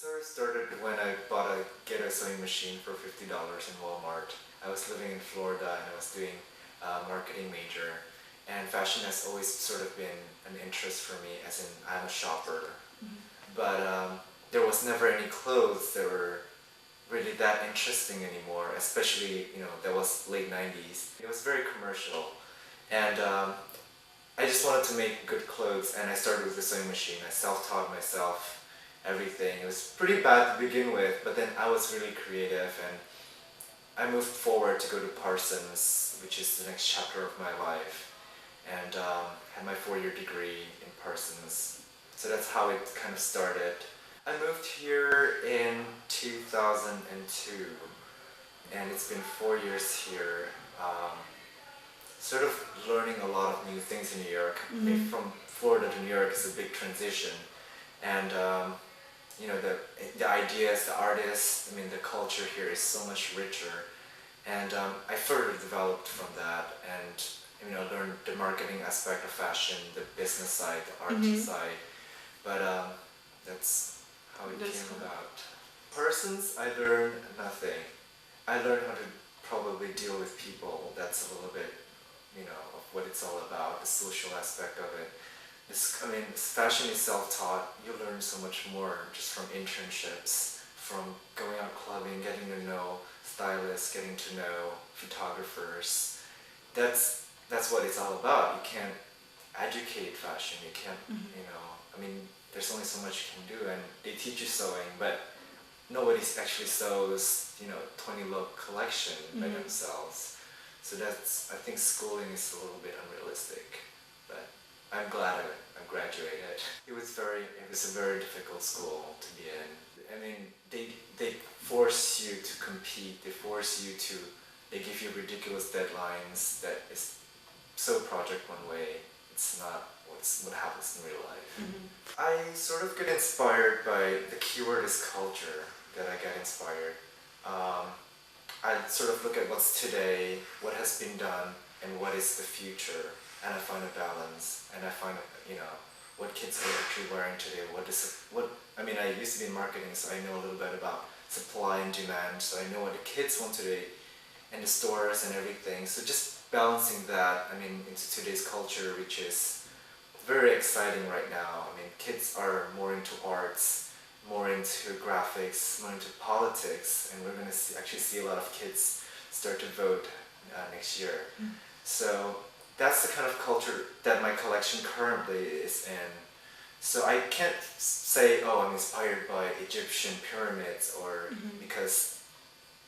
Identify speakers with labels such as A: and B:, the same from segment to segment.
A: sort of started when I bought a ghetto sewing machine for $50 in Walmart. I was living in Florida and I was doing a marketing major. And fashion has always sort of been an interest for me, as in I'm a shopper. But there was never any clothes that were really that interesting anymore, especially, that was late 90s. It was very commercial. And I just wanted to make good clothes, and I started with a sewing machine. I self-taught myself everything. It was pretty bad to begin with, but then I was really creative, and I moved forward to go to Parsons, which is the next chapter of my life, and had my 4-year degree in Parsons. So that's how it kind of started. I moved here in 2002, and it's been 4 years here. Sort of learning a lot of new things in New York. From Florida to New York is a big transition, and the ideas, the artists, the culture here is so much richer, and I further developed from that, and learned the marketing aspect of fashion, the business side, the art side, but that's how it came about. Parsons, I learned nothing. I learned how to probably deal with people. That's a little bit of what it's all about, the social aspect of it. Fashion is self-taught. You learn so much more just from internships, from going out clubbing, getting to know stylists, getting to know photographers. That's what it's all about. You can't educate fashion. You can't, there's only so much you can do, and they teach you sewing, but nobody actually sews, 20-look collection by themselves. So I think schooling is a little bit unrealistic, but I'm glad I graduated. It was a very difficult school to be in. They force you to compete. They give you ridiculous deadlines that is so project one way. It's not what happens in real life. I sort of get inspired by the keyword is culture that I get inspired. I sort of look at what's today, what has been done, and what is the future, and I find a balance, and I find what kids are actually wearing today. I used to be in marketing, so I know a little bit about supply and demand, so I know what the kids want today, and the stores and everything. So just balancing that, into today's culture, which is very exciting right now. Kids are more into arts, more into graphics, more into politics, and we're going to actually see a lot of kids start to vote next year. So that's the kind of culture that my collection currently is in. So I can't say, I'm inspired by Egyptian pyramids, or because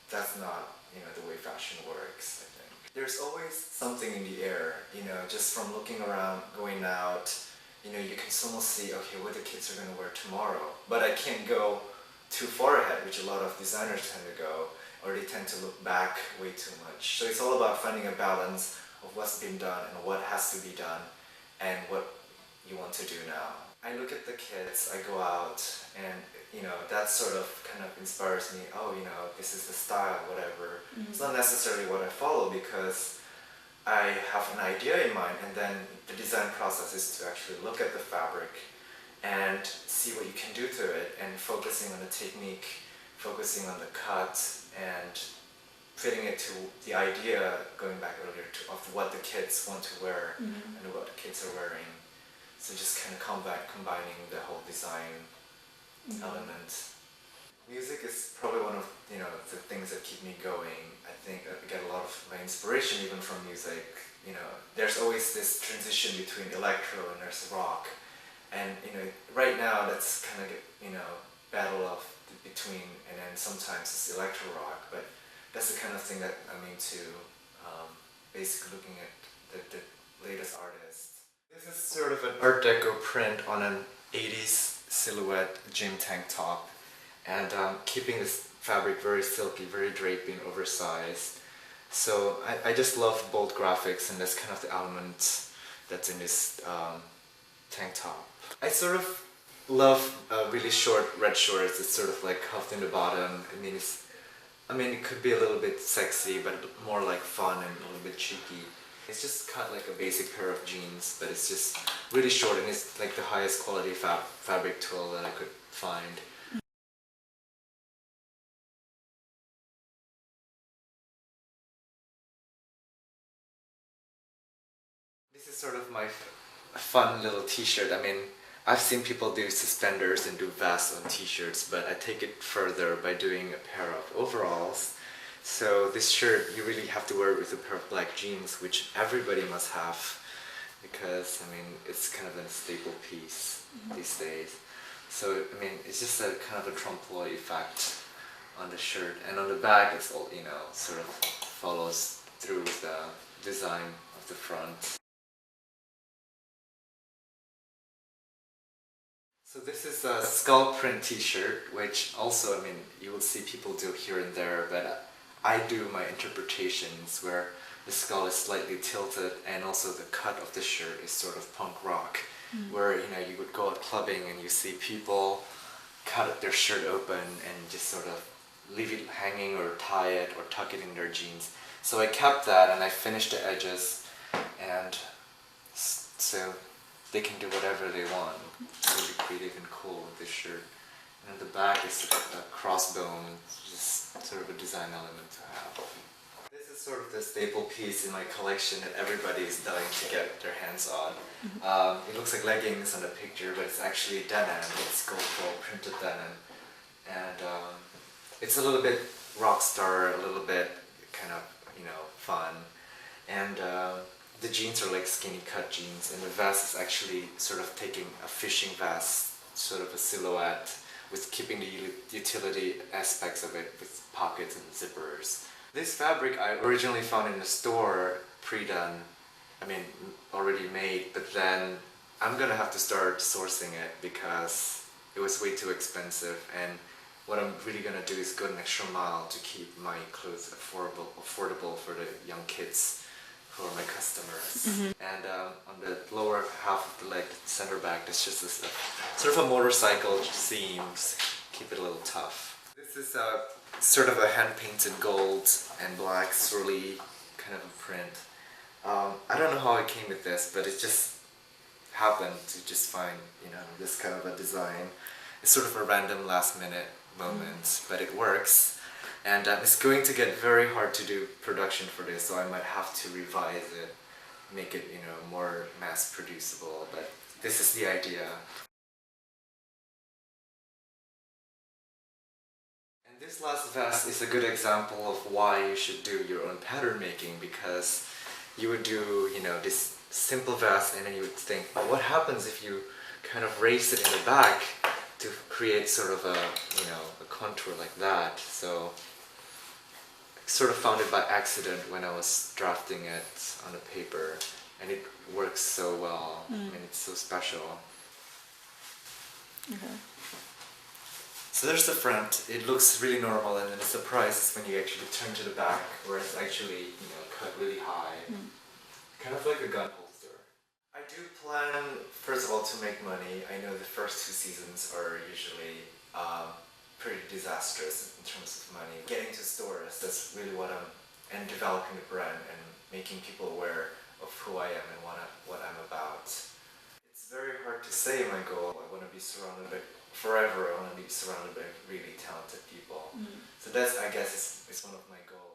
A: that's not the way fashion works, I think. There's always something in the air, just from looking around, going out. You can almost see, what the kids are going to wear tomorrow. But I can't go too far ahead, which a lot of designers tend to go, or they tend to look back way too much. So it's all about finding a balance of what's been done and what has to be done and what you want to do now. I look at the kids, I go out, and that sort of kind of inspires me. This is the style, whatever. It's not necessarily what I follow, because I have an idea in mind, and then the design process is to actually look at the fabric and see what you can do to it, and focusing on the technique, focusing on the cut, and fitting it to the idea, going back earlier, of what the kids want to wear and what the kids are wearing. So just kind of combining the whole design element. Music is probably one of the things that keep me going. I think I get a lot of my inspiration even from music. There's always this transition between electro and there's rock, and right now that's kind of battle of between, and then sometimes it's electro rock. But that's the kind of thing that I'm into. Basically looking at the latest artists. This is sort of an Art Deco print on an 80s silhouette gym tank top. And keeping this fabric very silky, very drapey and oversized. So I just love bold graphics, and that's kind of the element that's in this tank top. I sort of love really short red shorts. It's sort of like cuffed in the bottom. It could be a little bit sexy, but more like fun and a little bit cheeky. It's just cut like a basic pair of jeans, but it's just really short, and it's like the highest quality fabric twill that I could find. is sort of my fun little t-shirt. I mean, I've seen people do suspenders and do vests on t-shirts, but I take it further by doing a pair of overalls. So this shirt, you really have to wear it with a pair of black jeans, which everybody must have, because, I mean, it's kind of a staple piece these days. So, I mean, it's just a kind of a trompe-l'oeil effect on the shirt, and on the back it's all, you know, sort of follows through the design of the front. So this is a skull print t-shirt, which also, I mean, you will see people do here and there, but I do my interpretations where the skull is slightly tilted, and also the cut of the shirt is sort of punk rock, where, you know, you would go out clubbing and you see people cut their shirt open and just sort of leave it hanging or tie it or tuck it in their jeans. So I kept that and I finished the edges, and so they can do whatever they want. So be creative and cool with this shirt. And the back is a crossbone, just sort of a design element to have. This is sort of the staple piece in my collection that everybody is dying to get their hands on. It looks like leggings on the picture, but it's actually denim. It's gold printed denim. And it's a little bit rock star, a little bit kind of, you know, fun. And the jeans are like skinny cut jeans, and the vest is actually sort of taking a fishing vest, sort of a silhouette, with keeping the utility aspects of it with pockets and zippers. This fabric I originally found in the store, pre-done, I mean already made, but then I'm gonna have to start sourcing it because it was way too expensive, and what I'm really gonna do is go an extra mile to keep my clothes affordable for the young kids who are my customers. And on the lower half of the leg, center back, there's just this sort of a motorcycle seams, keep it a little tough. This is sort of a hand-painted gold and black swirly kind of a print. I don't know how I came with this, but it just happened to just find, you know, this kind of a design. It's sort of a random last-minute moment, but it works. And it's going to get very hard to do production for this, so I might have to revise it, make it, you know, more mass-producible, but this is the idea. And this last vest is a good example of why you should do your own pattern making, because you would do, you know, this simple vest, and then you would think, well, what happens if you kind of raise it in the back to create sort of a, you know, a contour like that. So I sort of found it by accident when I was drafting it on the paper, and it works so well. I mean, it's so special.
B: Okay.
A: So there's the front. It looks really normal, and then the surprise is when you actually turn to the back, where it's actually, you know, cut really high. Kind of like a gun holster. I do plan, first of all, to make money. I know the first 2 seasons are usually pretty disastrous in terms of money. Getting to stores, that's really what and developing the brand and making people aware of who I am and what I'm about. It's very hard to say my goal. I want to be surrounded by, forever, I want to be surrounded by really talented people. So that's, I guess, is one of my goals.